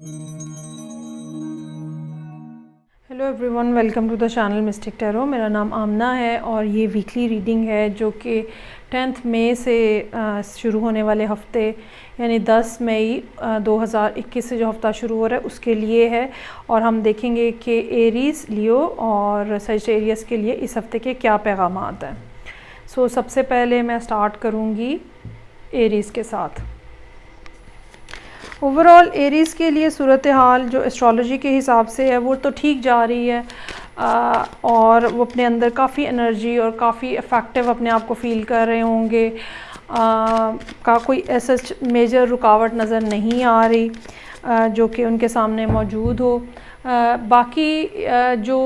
Hello everyone, welcome to the channel mystic tarot. मेरा नाम आमना है और ये वीकली रीडिंग है जो कि 10 मई से शुरू होने वाले हफ्ते यानी 10 मई 2021 से जो हफ्ता शुरू हो रहा है उसके लिए है। और हम देखेंगे कि एरीज़, लियो और सजिटेरियस के लिए इस हफ्ते के क्या पैगामात हैं। सो सबसे पहले मैं स्टार्ट करूँगी एरीज़ के साथ। ओवरऑल एरीज़ के लिए सूरत हाल जो एस्ट्रोलॉजी के हिसाब से है वो तो ठीक जा रही है और वो अपने अंदर काफ़ी एनर्जी और काफ़ी इफ़ेक्टिव अपने आप को फ़ील कर रहे होंगे। का कोई ऐसा मेजर रुकावट नज़र नहीं आ रही जो कि उनके सामने मौजूद हो। बाकी जो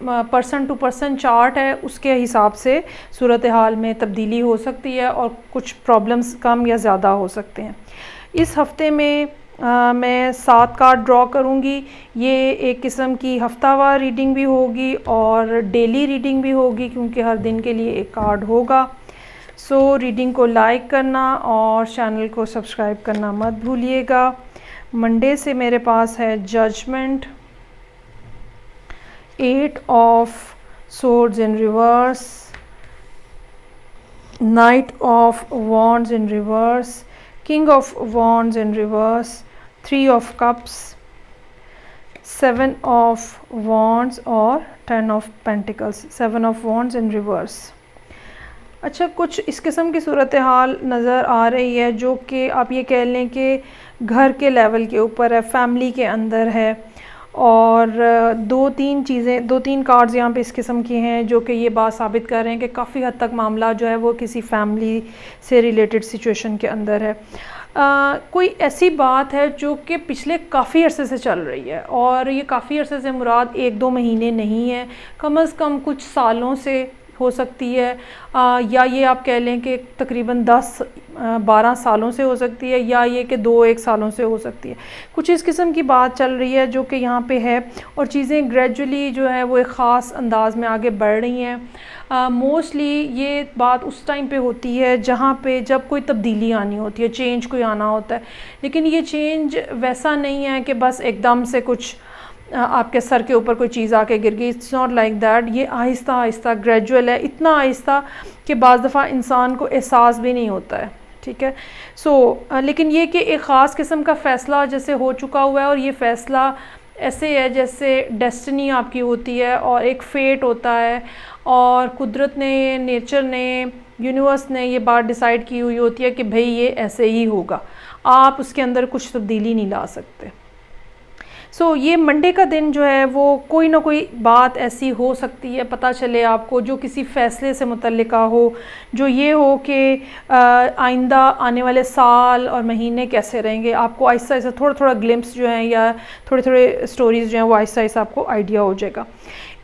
पर्सन टू पर्सन चार्ट है उसके हिसाब से सूरत हाल में तब्दीली हो सकती है और कुछ प्रॉब्लम्स कम या ज़्यादा हो सकते हैं। इस हफ़्ते में मैं 7 कार्ड ड्रॉ करूँगी। ये एक किस्म की हफ्तावार रीडिंग भी होगी और डेली रीडिंग भी होगी क्योंकि हर दिन के लिए एक कार्ड होगा। सो रीडिंग को लाइक करना और चैनल को सब्सक्राइब करना मत भूलिएगा। मंडे से मेरे पास है judgment, 8 of swords in reverse, knight of wands in reverse, King of Wands in reverse, 3 of Cups, 7 of Wands और 10 of Pentacles, 7 of Wands in reverse। अच्छा, कुछ इस किस्म की सूरत हाल नज़र आ रही है जो कि आप ये कह लें कि घर के लेवल के ऊपर है, फैमिली के अंदर है। और दो तीन कार्ड्स यहाँ पे इस किस्म की हैं जो कि ये बात साबित कर रहे हैं कि काफ़ी हद तक मामला जो है वो किसी फैमिली से रिलेटेड सिचुएशन के अंदर है। कोई ऐसी बात है जो कि पिछले काफ़ी अरसे से चल रही है और ये काफ़ी अरसे से मुराद 1-2 महीने नहीं है, कम से कम कुछ सालों से हो सकती है। या ये आप कह लें कि तकरीबन 10-12 सालों से हो सकती है या ये कि 2-1 सालों से हो सकती है। कुछ इस किस्म की बात चल रही है जो कि यहाँ पे है और चीज़ें ग्रेजुअली जो है वो एक ख़ास अंदाज में आगे बढ़ रही हैं। मोस्टली ये बात उस टाइम पे होती है जब कोई तब्दीली आनी होती है, चेंज कोई आना होता है। लेकिन ये चेंज वैसा नहीं है कि बस एकदम से कुछ आपके सर के ऊपर कोई चीज़ आके गिर गई। It's not like that. ये आहिस्ता आहिस्ता ग्रेजुअल है, इतना आहिस्ता कि बाज़ दफ़ा इंसान को एहसास भी नहीं होता है। ठीक है। लेकिन ये कि एक ख़ास किस्म का फ़ैसला जैसे हो चुका हुआ है और ये फ़ैसला ऐसे है जैसे डेस्टिनी आपकी होती है और एक फेट होता है और कुदरत ने, नेचर ने, यूनिवर्स ने ये बात डिसाइड की हुई होती है कि भाई ये ऐसे ही होगा। आप उसके अंदर कुछ तब्दीली नहीं ला सकते। ये मंडे का दिन जो है वो कोई ना कोई बात ऐसी हो सकती है, पता चले आपको, जो किसी फ़ैसले से मुतल्लिका हो, जो ये हो कि आइंदा आने वाले साल और महीने कैसे रहेंगे। आपको आहिस्ता आहिस्ता थोड़ा ग्लिम्स जो हैं या थोड़े स्टोरीज़ जो हैं वो आहिस्ता आहिस्ता आपको आइडिया हो जाएगा।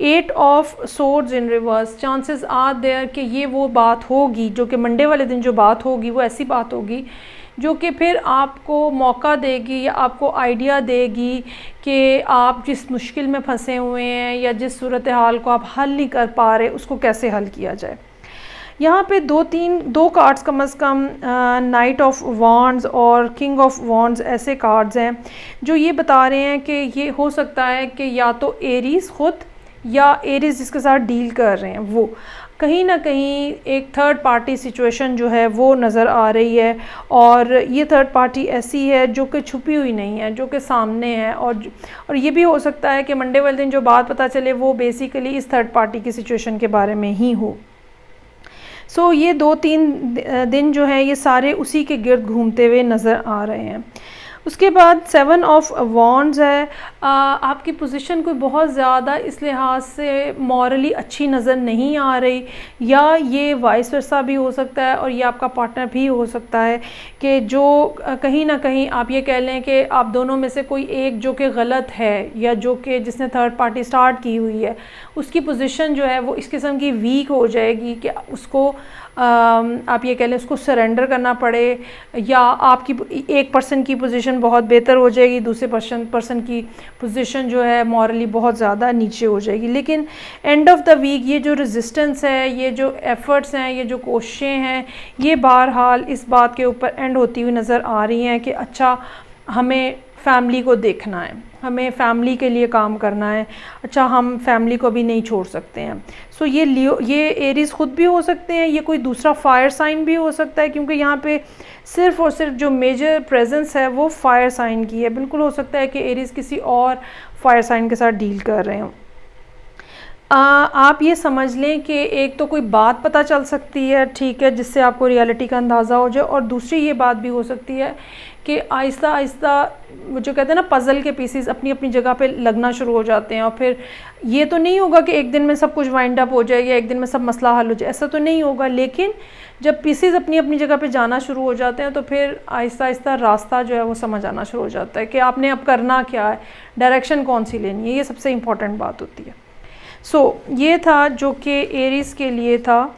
8 of swords in reverse, chances are there कि ये वो बात होगी जो कि मंडे वाले दिन जो बात होगी वो ऐसी बात होगी जो कि फिर आपको मौका देगी या आपको आइडिया देगी कि आप जिस मुश्किल में फंसे हुए हैं या जिस सूरत हाल को आप हल नहीं कर पा रहे उसको कैसे हल किया जाए। यहाँ पे दो कार्ड्स कम से कम नाइट ऑफ वॉन्ड्स और किंग ऑफ वॉन्ड्स ऐसे कार्ड्स हैं जो ये बता रहे हैं कि ये हो सकता है कि या तो एरीज़ ख़ुद या एरीज़ जिसके साथ डील कर रहे हैं वो कहीं ना कहीं एक थर्ड पार्टी सिचुएशन जो है वो नज़र आ रही है। और ये थर्ड पार्टी ऐसी है जो कि छुपी हुई नहीं है, जो कि सामने है। और ये भी हो सकता है कि मंडे वाले दिन जो बात पता चले वो बेसिकली इस थर्ड पार्टी की सिचुएशन के बारे में ही हो। ये 2-3 दिन जो है ये सारे उसी के गिर्द घूमते हुए नज़र आ रहे हैं। उसके बाद 7 ऑफ वॉन्ड्स है। आपकी पोजीशन कोई बहुत ज़्यादा इस लिहाज से मॉरली अच्छी नज़र नहीं आ रही, या ये वाइस वर्सा भी हो सकता है और ये आपका पार्टनर भी हो सकता है कि जो कहीं ना कहीं आप ये कह लें कि आप दोनों में से कोई एक जो कि गलत है या जो कि जिसने थर्ड पार्टी स्टार्ट की हुई है उसकी पोजीशन जो है वो इस किस्म की वीक हो जाएगी कि उसको आप ये कह लें उसको सरेंडर करना पड़े, या आपकी एक पर्सन की पोजीशन बहुत बेहतर हो जाएगी, दूसरे पर्सन की पोजीशन जो है मॉरली बहुत ज़्यादा नीचे हो जाएगी। लेकिन एंड ऑफ द वीक ये जो रेजिस्टेंस है, ये जो एफ़र्ट्स हैं, ये जो कोशिशें हैं, ये बहरहाल इस बात के ऊपर एंड होती हुई नज़र आ रही हैं कि अच्छा हमें फैमिली को देखना है, हमें फैमिली के लिए काम करना है। अच्छा, हम फैमिली को भी नहीं छोड़ सकते हैं। सो ये लियो, ये एरीज़ खुद भी हो सकते हैं, ये कोई दूसरा फायर साइन भी हो सकता है, क्योंकि यहाँ पे सिर्फ और सिर्फ जो मेजर प्रेजेंस है वो फायर साइन की है। बिल्कुल हो सकता है कि एरीज़ किसी और फायर साइन के साथ डील कर रहे हों। आप ये समझ लें कि एक तो कोई बात पता चल सकती है, ठीक है, जिससे आपको रियलिटी का अंदाज़ा हो जाए, और दूसरी ये बात भी हो सकती है कि आहिस्ता आहिस्ता वो जो कहते हैं ना पज़ल के पीसेस अपनी अपनी जगह पे लगना शुरू हो जाते हैं, और फिर ये तो नहीं होगा कि एक दिन में सब कुछ वाइंड अप हो जाएगा, एक दिन में सब मसला हल हो जाए, ऐसा तो नहीं होगा। लेकिन जब पीसेस अपनी अपनी जगह पे जाना शुरू हो जाते हैं तो फिर आहिस्ता आहिस्ता रास्ता जो है वो समझ आना शुरू हो जाता है कि आपने अब करना क्या है, डायरेक्शन कौन सी लेनी है। ये सबसे इम्पॉर्टेंट बात होती है। ये था जो कि एरीज़ के लिए था।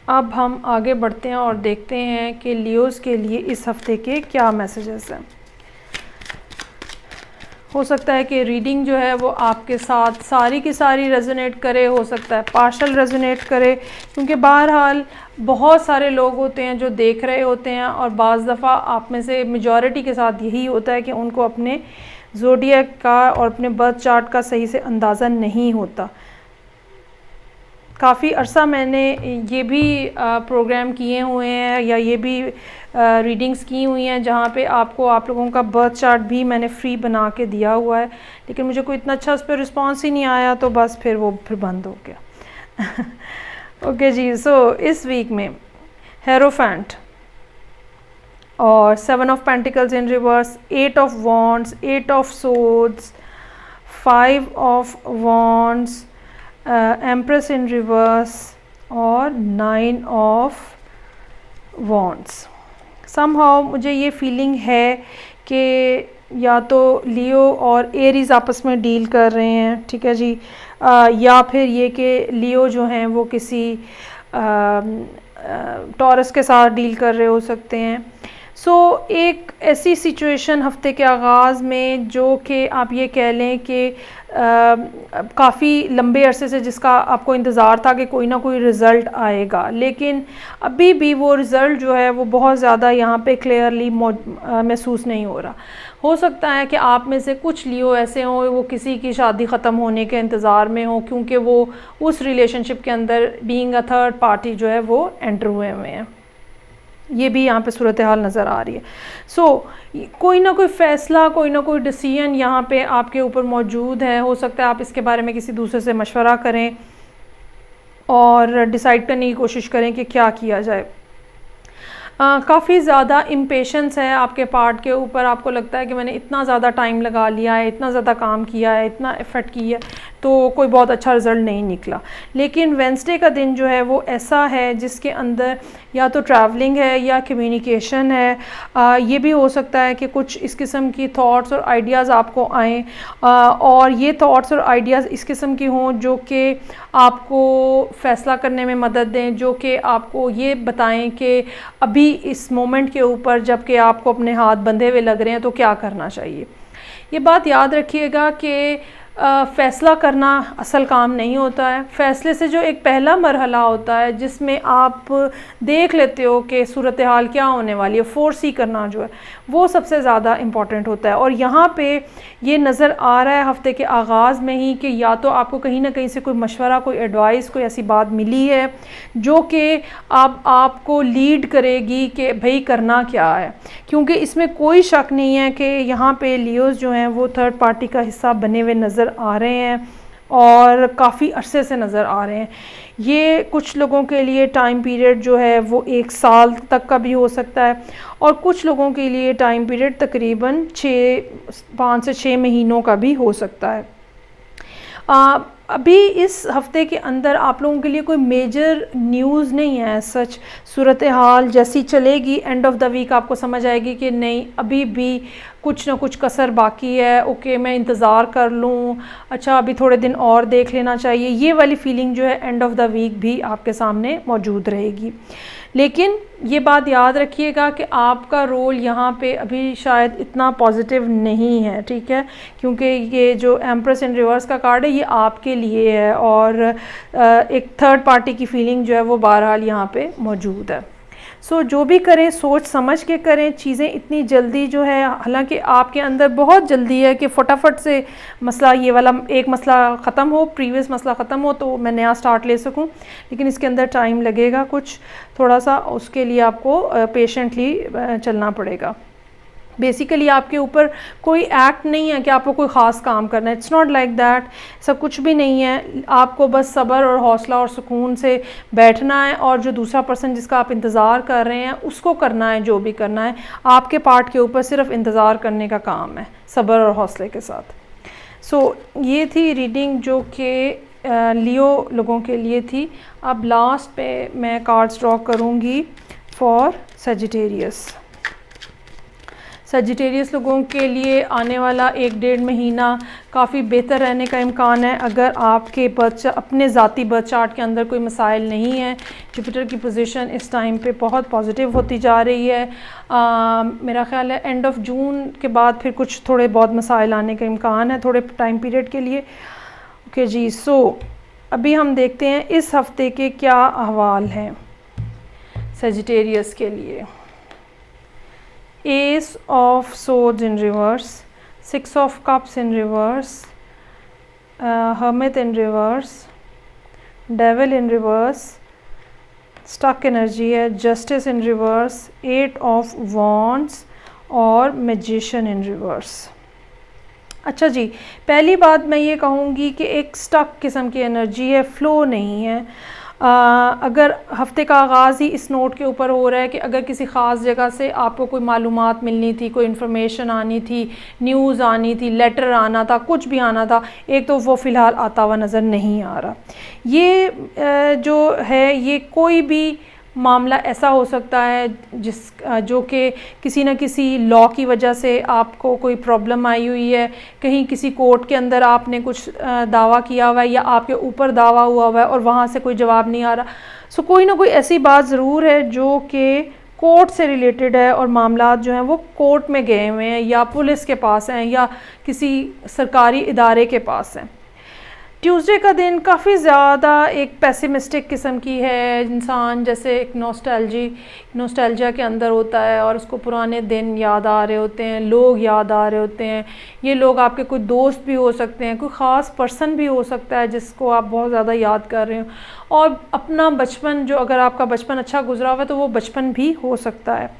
अब हम आगे बढ़ते हैं और देखते हैं कि लियोज़ के लिए इस हफ्ते के क्या मैसेजेस हैं। हो सकता है कि रीडिंग जो है वो आपके साथ सारी की सारी रेजोनेट करे, हो सकता है पार्शल रेजोनेट करे, क्योंकि बहरहाल बहुत सारे लोग होते हैं जो देख रहे होते हैं, और बाज़ दफ़ा आप में से मेजॉरिटी के साथ यही होता है कि उनको अपने ज़ोडिएक का और अपने बर्थ चार्ट का सही से अंदाज़ा नहीं होता। काफ़ी अरसा मैंने ये भी प्रोग्राम किए हुए हैं या ये भी रीडिंग्स की हुई हैं जहाँ पे आपको आप लोगों का बर्थ चार्ट भी मैंने फ्री बना के दिया हुआ है, लेकिन मुझे कोई इतना अच्छा उस पर रिस्पॉन्स ही नहीं आया, तो बस फिर वो बंद हो गया। ओके जी, इस वीक में हेरोफेंट और 7 of pentacles in reverse, 8 of wands, 8 of swords, 5 of wands, empress in reverse और 9 ऑफ वॉन्ड्स। समहाउ मुझे ये फीलिंग है कि या तो लियो और एरीज़ आपस में डील कर रहे हैं, ठीक है जी, या फिर ये कि लियो जो हैं वो किसी टॉरस के साथ डील कर रहे हो सकते हैं। एक ऐसी सिचुएशन हफ्ते के आगाज़ में जो कि आप ये कह लें कि काफ़ी लंबे अरसे से जिसका आपको इंतज़ार था कि कोई ना कोई रिज़ल्ट आएगा, लेकिन अभी भी वो रिज़ल्ट जो है वो बहुत ज़्यादा यहाँ पे क्लियरली महसूस नहीं हो रहा। हो सकता है कि आप में से कुछ लियो ऐसे हों वो किसी की शादी ख़त्म होने के इंतज़ार में हो, क्योंकि वो उस रिलेशनशिप के अंदर बीइंग अ थर्ड पार्टी जो है वो एंटर हुए हुए हैं। ये भी यहाँ पे सूरत हाल नज़र आ रही है। कोई ना कोई फ़ैसला, कोई ना कोई डिसीजन यहाँ पे आपके ऊपर मौजूद है। हो सकता है आप इसके बारे में किसी दूसरे से मशवरा करें और डिसाइड करने की कोशिश करें कि क्या किया जाए। काफ़ी ज़्यादा इम्पेशेंस है आपके पार्ट के ऊपर, आपको लगता है कि मैंने इतना ज़्यादा टाइम लगा लिया है, इतना ज़्यादा काम किया है, इतना एफर्ट की है, तो कोई बहुत अच्छा रिज़ल्ट नहीं निकला। लेकिन वेंसडे का दिन जो है वो ऐसा है जिसके अंदर या तो ट्रैवलिंग है या कम्युनिकेशन है। ये भी हो सकता है कि कुछ इस किस्म की थॉट्स और आइडियाज़ आपको आएँ, और ये थॉट्स और आइडियाज़ इस किस्म की हों जो कि आपको फ़ैसला करने में मदद दें, जो कि आपको ये बताएं कि अभी इस मोमेंट के ऊपर जबकि आपको अपने हाथ बंधे हुए लग रहे हैं तो क्या करना चाहिए। ये बात याद रखिएगा कि फ़ैसला करना असल काम नहीं होता है। फ़ैसले से जो एक पहला मरहला होता है जिसमें आप देख लेते हो कि सूरत हाल क्या होने वाली है, फोरसी करना जो है वो सबसे ज़्यादा इम्पॉर्टेंट होता है। और यहाँ पे ये नज़र आ रहा है हफ्ते के आगाज़ में ही कि या तो आपको कहीं ना कहीं से कोई मशवरा, कोई एडवाइस, कोई ऐसी बात मिली है जो कि आपको लीड करेगी कि भाई करना क्या है, क्योंकि इसमें कोई शक नहीं है कि यहाँ पे लियोज़ जो हैं वो थर्ड पार्टी का हिस्सा बने हुए नज़र आ रहे हैं और काफ़ी अरसे से नज़र आ रहे हैं। ये कुछ लोगों के लिए टाइम पीरियड जो है वो 1 साल तक का भी हो सकता है, और कुछ लोगों के लिए टाइम पीरियड तकरीबन 5 से 6 महीनों का भी हो सकता है। अभी इस हफ़्ते के अंदर आप लोगों के लिए कोई मेजर न्यूज़ नहीं है। सच सूरत हाल जैसी चलेगी, एंड ऑफ द वीक आपको समझ आएगी कि नहीं अभी भी कुछ ना कुछ कसर बाकी है, ओके मैं इंतज़ार कर लूँ, अच्छा अभी थोड़े दिन और देख लेना चाहिए। ये वाली फ़ीलिंग जो है एंड ऑफ द वीक भी आपके सामने मौजूद रहेगी। लेकिन ये बात याद रखिएगा कि आपका रोल यहाँ पे अभी शायद इतना पॉजिटिव नहीं है, ठीक है, क्योंकि ये जो एम्प्रेस इन रिवर्स का कार्ड है ये आपके लिए है, और एक थर्ड पार्टी की फ़ीलिंग जो है वो बहरहाल यहाँ पे मौजूद है। सो जो भी करें सोच समझ के करें, चीज़ें इतनी जल्दी जो है, हालांकि आपके अंदर बहुत जल्दी है कि फटाफट से मसला, ये वाला एक मसला ख़त्म हो, प्रीवियस मसला ख़त्म हो तो मैं नया स्टार्ट ले सकूं, लेकिन इसके अंदर टाइम लगेगा कुछ थोड़ा सा, उसके लिए आपको पेशेंटली चलना पड़ेगा। बेसिकली आपके ऊपर कोई एक्ट नहीं है कि आपको कोई ख़ास काम करना है, इट्स नॉट लाइक दैट, सब कुछ भी नहीं है। आपको बस सब्र और हौसला और सुकून से बैठना है और जो दूसरा पर्सन जिसका आप इंतज़ार कर रहे हैं उसको करना है, जो भी करना है। आपके पार्ट के ऊपर सिर्फ इंतज़ार करने का काम है सब्र और हौसले के साथ। सो ये थी रीडिंग जो कि लियो लोगों के लिए थी। अब लास्ट पे मैं कार्ड्स ड्रॉ करूँगी फॉर सजिटेरियस। सजिटेरियस लोगों के लिए आने वाला 1-1.5 महीना काफ़ी बेहतर रहने का इम्कान है अगर आपके अपने ज़ाती बर्थ चार्ट के अंदर कोई मसाइल नहीं है। जुपिटर की पोजीशन इस टाइम पे बहुत पॉजिटिव होती जा रही है। मेरा ख्याल है एंड ऑफ जून के बाद फिर कुछ थोड़े बहुत मसाइल आने का इम्कान है थोड़े टाइम पीरियड के लिए। ओके जी, सो अभी हम देखते हैं इस हफ्ते के क्या अहवाल हैं सजिटेरियस के लिए। Ace of Swords in reverse, Six of Cups in reverse, Hermit in reverse, Devil in reverse, Stuck energy है, Justice in reverse, Eight of Wands और Magician in reverse। अच्छा जी, पहली बात मैं ये कहूँगी कि एक स्टक किस्म की एनर्जी है, फ्लो नहीं है। अगर हफ्ते का आगाज़ ही इस नोट के ऊपर हो रहा है कि अगर किसी ख़ास जगह से आपको कोई मालूमात मिलनी थी, कोई इन्फॉर्मेशन आनी थी, न्यूज़ आनी थी, लेटर आना था, कुछ भी आना था, एक तो वो फ़िलहाल आता हुआ नज़र नहीं आ रहा। ये जो है ये कोई भी मामला ऐसा हो सकता है जो कि किसी न किसी लॉ की वजह से आपको कोई प्रॉब्लम आई हुई है, कहीं किसी कोर्ट के अंदर आपने कुछ दावा किया हुआ है या आपके ऊपर दावा हुआ हुआ है और वहाँ से कोई जवाब नहीं आ रहा। सो कोई ना कोई ऐसी बात ज़रूर है जो कि कोर्ट से रिलेटेड है और मामलात जो हैं वो कोर्ट में गए हुए हैं या पुलिस के पास हैं या किसी सरकारी इदारे के पास हैं। ट्यूसडे का दिन काफ़ी ज़्यादा एक पेसिमिस्टिक किस्म की है। इंसान जैसे एक नॉस्टैल्जिया के अंदर होता है और उसको पुराने दिन याद आ रहे होते हैं, लोग याद आ रहे होते हैं। ये लोग आपके कोई दोस्त भी हो सकते हैं, कोई ख़ास पर्सन भी हो सकता है जिसको आप बहुत ज़्यादा याद कर रहे हो, और अपना बचपन, जो अगर आपका बचपन अच्छा गुजरा हुआ है तो वो बचपन भी हो सकता है।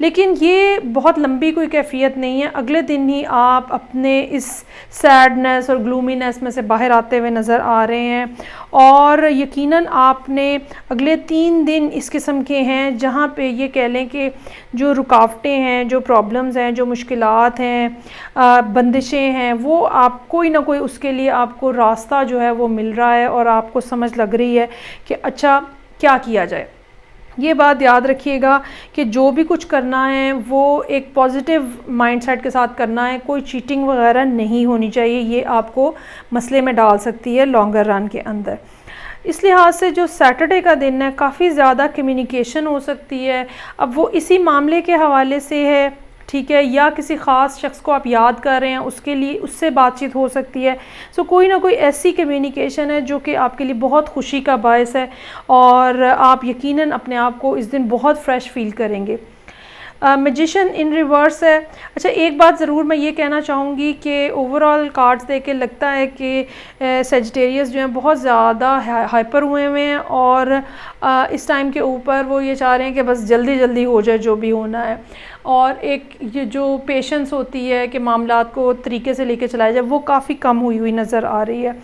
लेकिन ये बहुत लंबी कोई कैफियत नहीं है, अगले दिन ही आप अपने इस सैडनेस और ग्लूमीनेस में से बाहर आते हुए नज़र आ रहे हैं। और यकीनन आपने अगले 3 दिन इस किस्म के हैं जहाँ पे ये कह लें कि जो रुकावटें हैं, जो प्रॉब्लम्स हैं, जो मुश्किलात हैं, बंदिशें हैं, वो आप कोई ना कोई उसके लिए आपको रास्ता जो है वो मिल रहा है और आपको समझ लग रही है कि अच्छा क्या किया जाए। ये बात याद रखिएगा कि जो भी कुछ करना है वो एक पॉजिटिव माइंडसेट के साथ करना है, कोई चीटिंग वगैरह नहीं होनी चाहिए, ये आपको मसले में डाल सकती है लॉन्गर रन के अंदर। इस लिहाज से जो सैटरडे का दिन है काफ़ी ज़्यादा कम्युनिकेशन हो सकती है। अब वो इसी मामले के हवाले से है, ठीक है, या किसी ख़ास शख्स को आप याद कर रहे हैं उसके लिए उससे बातचीत हो सकती है। सो कोई ना कोई ऐसी कम्युनिकेशन है जो कि आपके लिए बहुत खुशी का बायस है और आप यकीनन अपने आप को इस दिन बहुत फ्रेश फील करेंगे। मैजिशियन इन रिवर्स है। अच्छा, एक बात ज़रूर मैं ये कहना चाहूँगी कि ओवरऑल कार्ड्स देख के लगता है कि सेजिटेरियस जो हैं बहुत ज़्यादा हाइपर हुए हैं और इस टाइम के ऊपर वो ये चाह रहे हैं कि बस जल्दी जल्दी हो जाए जो भी होना है, और एक ये जो पेशेंस होती है कि मामलात को तरीके से लेके चलाया जाए वो काफ़ी कम हुई नज़र आ रही है।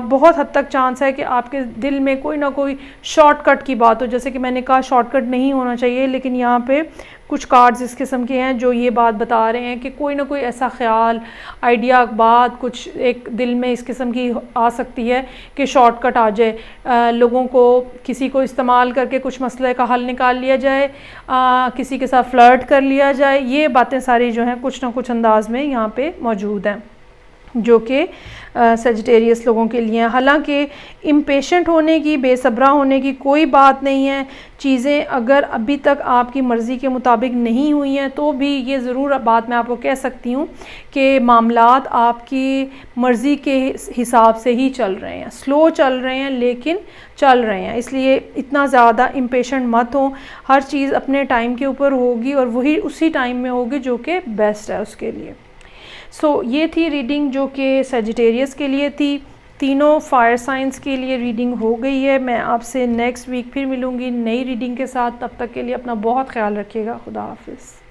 बहुत हद तक चांस है कि आपके दिल में कोई ना कोई शॉर्टकट की बात हो, जैसे कि मैंने कहा शॉर्टकट नहीं होना चाहिए, लेकिन यहाँ पे कुछ कार्ड्स इस किस्म के हैं जो ये बात बता रहे हैं कि कोई ना कोई ऐसा ख्याल, आइडिया, बात कुछ एक दिल में इस किस्म की आ सकती है कि शॉर्टकट आ जाए, लोगों को किसी को इस्तेमाल करके कुछ मसले का हल निकाल लिया जाए, किसी के साथ फ्लर्ट कर लिया जाए। ये बातें सारी जो हैं कुछ ना कुछ अंदाज में यहाँ पे मौजूद हैं। जो कि सेजिटेरियस लोगों के लिए। हालांकि इम्पेशेंट होने की, बेसब्रा होने की कोई बात नहीं है। चीज़ें अगर अभी तक आपकी मर्ज़ी के मुताबिक नहीं हुई हैं तो भी ये ज़रूर बात मैं आपको कह सकती हूँ कि मामलात आपकी मर्ज़ी के हिसाब से ही चल रहे हैं, स्लो चल रहे हैं लेकिन चल रहे हैं। इसलिए इतना ज़्यादा इम्पेशेंट मत हो, हर चीज़ अपने टाइम के ऊपर होगी और वही उसी टाइम में होगी जो कि बेस्ट है उसके लिए। ये थी रीडिंग जो कि सेजिटेरियस के लिए थी। तीनों फायर साइंस के लिए रीडिंग हो गई है। मैं आपसे नेक्स्ट वीक फिर मिलूँगी नई रीडिंग के साथ। तब तक के लिए अपना बहुत ख्याल रखिएगा। खुदा हाफिज़।